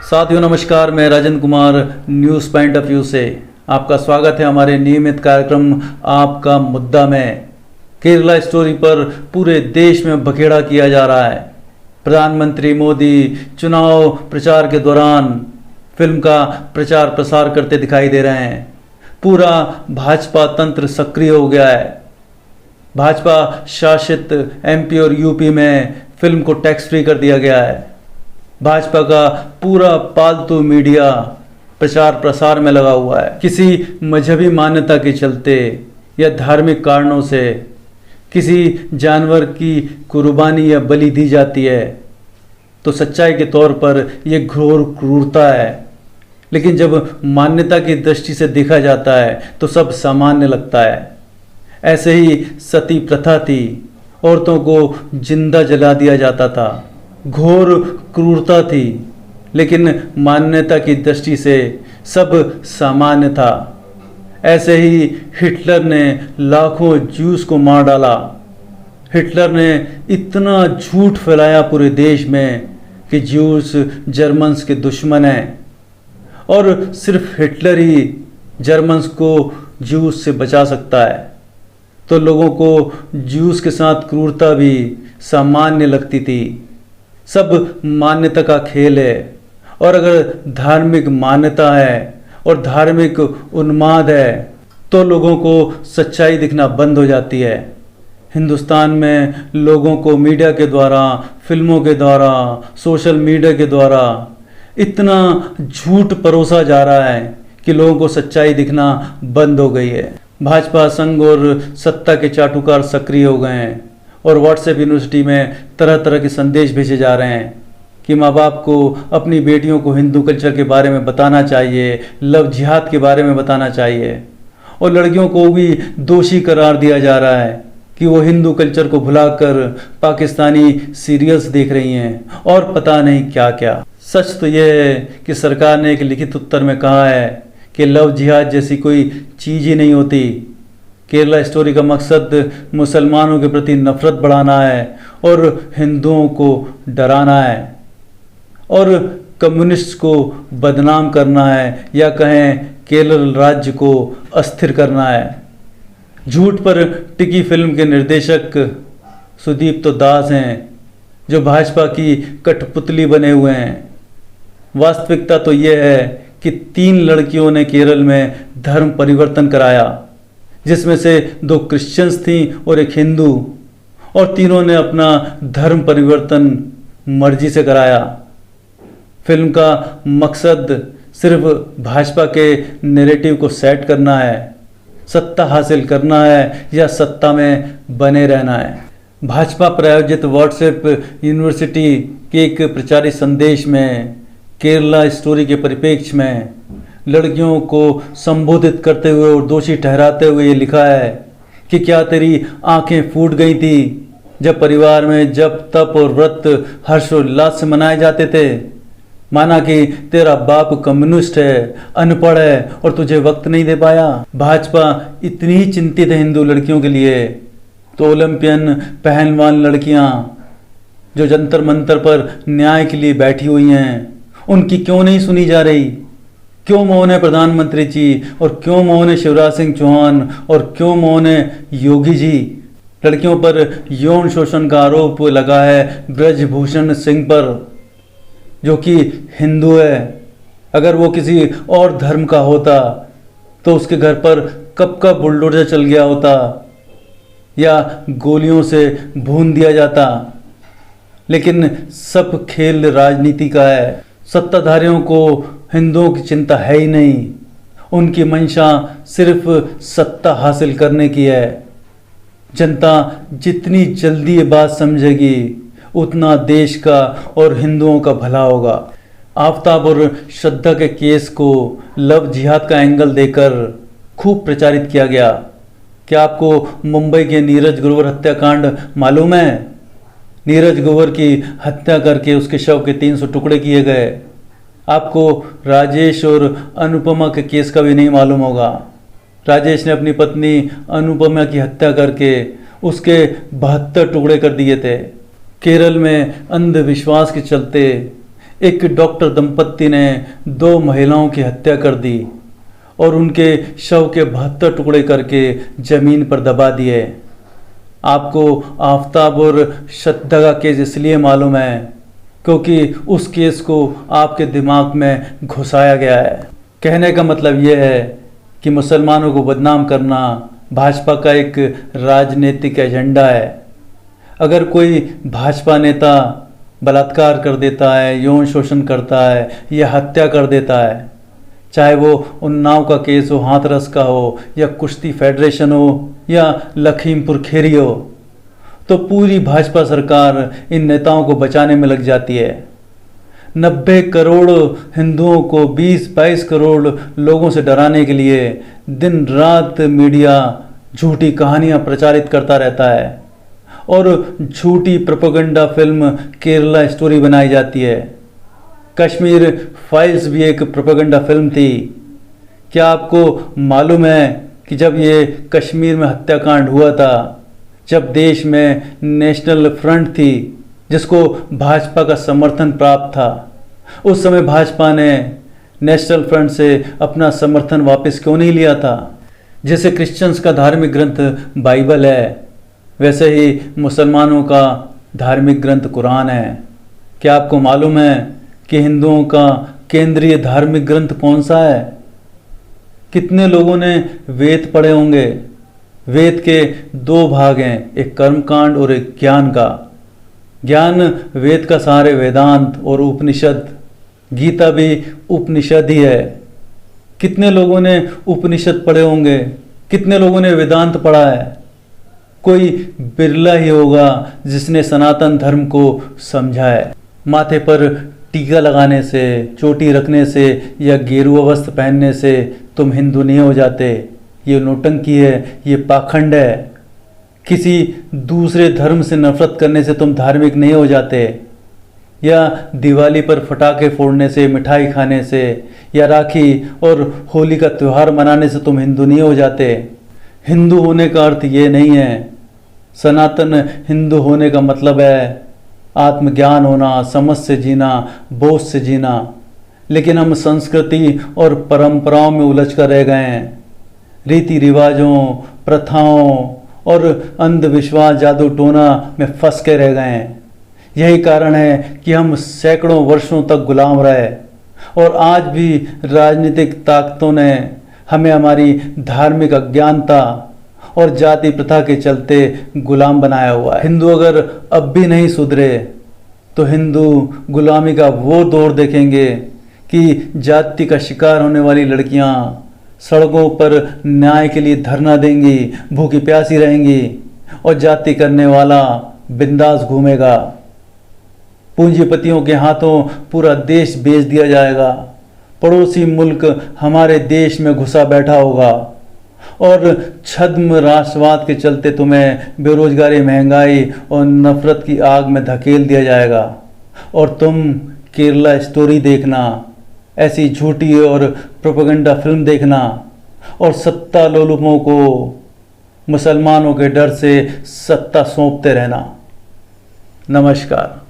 साथियों नमस्कार, मैं Rajan Kumar news point of view से आपका स्वागत है हमारे नियमित कार्यक्रम आपका मुद्दा में। केरला स्टोरी पर पूरे देश में बखेड़ा किया जा रहा है। प्रधानमंत्री मोदी चुनाव प्रचार के दौरान फिल्म का प्रचार प्रसार करते दिखाई दे रहे हैं। पूरा भाजपा तंत्र सक्रिय हो गया है। भाजपा शासित एमपी और यूपी में फिल्म को टैक्स फ्री कर दिया गया है। भाजपा का पूरा पालतू मीडिया प्रचार प्रसार में लगा हुआ है। किसी मजहबी मान्यता के चलते या धार्मिक कारणों से किसी जानवर की कुर्बानी या बलि दी जाती है तो सच्चाई के तौर पर यह घोर क्रूरता है, लेकिन जब मान्यता की दृष्टि से देखा जाता है तो सब सामान्य लगता है। ऐसे ही सती प्रथा थी, औरतों को जिंदा जला दिया जाता था। घोर क्रूरता थी, लेकिन मान्यता की दृष्टि से सब सामान्य था। ऐसे ही हिटलर ने लाखों ज्यूस को मार डाला। हिटलर ने इतना झूठ फैलाया पूरे देश में कि ज्यूस जर्मन्स के दुश्मन हैं और सिर्फ हिटलर ही जर्मन्स को ज्यूस से बचा सकता है। तो लोगों को ज्यूस के साथ क्रूरता भी सामान्य लगती थी। सब मान्यता का खेल है, और अगर धार्मिक मान्यता है और धार्मिक उन्माद है तो लोगों को सच्चाई दिखना बंद हो जाती है। हिंदुस्तान में लोगों को मीडिया के द्वारा, फिल्मों के द्वारा, सोशल मीडिया के द्वारा इतना झूठ परोसा जा रहा है कि लोगों को सच्चाई दिखना बंद हो गई है। भाजपा संघ और सत्ता के चाटुकार सक्रिय हो गए हैं और व्हाट्सएप यूनिवर्सिटी में तरह तरह के संदेश भेजे जा रहे हैं कि माँ बाप को अपनी बेटियों को हिंदू कल्चर के बारे में बताना चाहिए, लव जिहाद के बारे में बताना चाहिए, और लड़कियों को भी दोषी करार दिया जा रहा है कि वो हिंदू कल्चर को भुलाकर पाकिस्तानी सीरियल्स देख रही हैं और पता नहीं क्या क्या। सच तो यह है कि सरकार ने एक लिखित उत्तर में कहा है कि लव जिहाद जैसी कोई चीज़ ही नहीं होती। केरला स्टोरी का मकसद मुसलमानों के प्रति नफरत बढ़ाना है और हिंदुओं को डराना है और कम्युनिस्ट को बदनाम करना है, या कहें केरल राज्य को अस्थिर करना है। झूठ पर टिकी फिल्म के निर्देशक सुदीप्तो दास हैं जो भाजपा की कठपुतली बने हुए हैं। वास्तविकता तो यह है कि 3 लड़कियों ने केरल में धर्म परिवर्तन कराया, जिसमें से 2 क्रिश्चियंस थीं और एक हिंदू, और तीनों ने अपना धर्म परिवर्तन मर्जी से कराया। फिल्म का मकसद सिर्फ भाजपा के नैरेटिव को सेट करना है, सत्ता हासिल करना है या सत्ता में बने रहना है। भाजपा प्रायोजित व्हाट्सएप यूनिवर्सिटी के एक प्रचारित संदेश में केरला स्टोरी के परिप्रेक्ष्य में लड़कियों को संबोधित करते हुए और दोषी ठहराते हुए ये लिखा है कि क्या तेरी आंखें फूट गई थी जब परिवार में जप तप और व्रत हर्षोल्लास से मनाए जाते थे? माना कि तेरा बाप कम्युनिस्ट है, अनपढ़ है और तुझे वक्त नहीं दे पाया। भाजपा इतनी ही चिंतित है हिंदू लड़कियों के लिए तो ओलंपियन पहलवान लड़कियां जो जंतर मंतर पर न्याय के लिए बैठी हुई हैं, उनकी क्यों नहीं सुनी जा रही? क्यों मौन है प्रधानमंत्री जी, और क्यों मौन है शिवराज सिंह चौहान, और क्यों मौन है योगी जी? लड़कियों पर यौन शोषण का आरोप लगा है ब्रजभूषण सिंह पर, जो कि हिंदू है। अगर वो किसी और धर्म का होता तो उसके घर पर कब का बुलडोजर चल गया होता या गोलियों से भून दिया जाता। लेकिन सब खेल राजनीति का है। सत्ताधारियों को हिंदुओं की चिंता है ही नहीं। उनकी मंशा सिर्फ सत्ता हासिल करने की है। जनता जितनी जल्दी ये बात समझेगी उतना देश का और हिंदुओं का भला होगा। आफताब और श्रद्धा के केस को लव जिहाद का एंगल देकर खूब प्रचारित किया गया। क्या आपको मुंबई के नीरज ग्रोवर हत्याकांड मालूम है? नीरज ग्रोवर की हत्या करके उसके शव के 300 टुकड़े किए गए। आपको राजेश और अनुपमा के केस का भी नहीं मालूम होगा। राजेश ने अपनी पत्नी अनुपमा की हत्या करके उसके 72 टुकड़े कर दिए थे। केरल में अंधविश्वास के चलते एक डॉक्टर दंपत्ति ने 2 महिलाओं की हत्या कर दी और उनके शव के 72 टुकड़े करके जमीन पर दबा दिए। आपको आफताब और शत्दा का केस इसलिए मालूम है क्योंकि उस केस को आपके दिमाग में घुसाया गया है। कहने का मतलब यह है कि मुसलमानों को बदनाम करना भाजपा का एक राजनीतिक एजेंडा है। अगर कोई भाजपा नेता बलात्कार कर देता है, यौन शोषण करता है या हत्या कर देता है, चाहे वो उन्नाव का केस हो, हाथरस का हो या कुश्ती फेडरेशन हो या लखीमपुर खीरी हो, तो पूरी भाजपा सरकार इन नेताओं को बचाने में लग जाती है। 90 करोड़ हिंदुओं को 20-22 करोड़ लोगों से डराने के लिए दिन रात मीडिया झूठी कहानियां प्रचारित करता रहता है और झूठी प्रोपेगेंडा फिल्म केरला स्टोरी बनाई जाती है। कश्मीर फाइल्स भी एक प्रोपेगेंडा फिल्म थी। क्या आपको मालूम है कि जब ये कश्मीर में हत्याकांड हुआ था, जब देश में नेशनल फ्रंट थी जिसको भाजपा का समर्थन प्राप्त था, उस समय भाजपा ने नेशनल फ्रंट से अपना समर्थन वापस क्यों नहीं लिया था? जैसे क्रिश्चियंस का धार्मिक ग्रंथ बाइबल है, वैसे ही मुसलमानों का धार्मिक ग्रंथ कुरान है। क्या आपको मालूम है कि हिंदुओं का केंद्रीय धार्मिक ग्रंथ कौन सा है? कितने लोगों ने वेद पढ़े होंगे? वेद के 2 भाग हैं, एक कर्मकांड और एक ज्ञान का। ज्ञान वेद का सारे वेदांत और उपनिषद, गीता भी उपनिषद ही है। कितने लोगों ने उपनिषद पढ़े होंगे? कितने लोगों ने वेदांत पढ़ा है? कोई बिरला ही होगा जिसने सनातन धर्म को समझा है। माथे पर टीका लगाने से, चोटी रखने से या गेरुआ वस्त्र पहनने से तुम हिंदू नहीं हो जाते। ये नौटंकी है, ये पाखंड है। किसी दूसरे धर्म से नफरत करने से तुम धार्मिक नहीं हो जाते, या दिवाली पर पटाखे फोड़ने से, मिठाई खाने से या राखी और होली का त्यौहार मनाने से तुम हिंदू नहीं हो जाते। हिंदू होने का अर्थ ये नहीं है। सनातन हिंदू होने का मतलब है आत्मज्ञान होना, समझ से जीना, बोझ से जीना। लेकिन हम संस्कृति और परंपराओं में उलझ कर रह गए हैं। रीति रिवाजों, प्रथाओं और अंधविश्वास, जादू टोना में फंस के रह गए हैं। यही कारण है कि हम सैकड़ों वर्षों तक गुलाम रहे और आज भी राजनीतिक ताकतों ने हमें हमारी धार्मिक अज्ञानता और जाति प्रथा के चलते गुलाम बनाया हुआ है। हिंदू अगर अब भी नहीं सुधरे तो हिंदू गुलामी का वो दौर देखेंगे कि जाति का शिकार होने वाली लड़कियां सड़कों पर न्याय के लिए धरना देंगी, भूखी प्यासी रहेंगी और जाति करने वाला बिंदास घूमेगा। पूंजीपतियों के हाथों पूरा देश बेच दिया जाएगा। पड़ोसी मुल्क हमारे देश में घुसा बैठा होगा और छद्म राष्ट्रवाद के चलते तुम्हें बेरोजगारी, महंगाई और नफरत की आग में धकेल दिया जाएगा और तुम केरला स्टोरी देखना, ऐसी झूठी और प्रोपेगेंडा फिल्म देखना और सत्ता लोलुपों को मुसलमानों के डर से सत्ता सौंपते रहना। नमस्कार।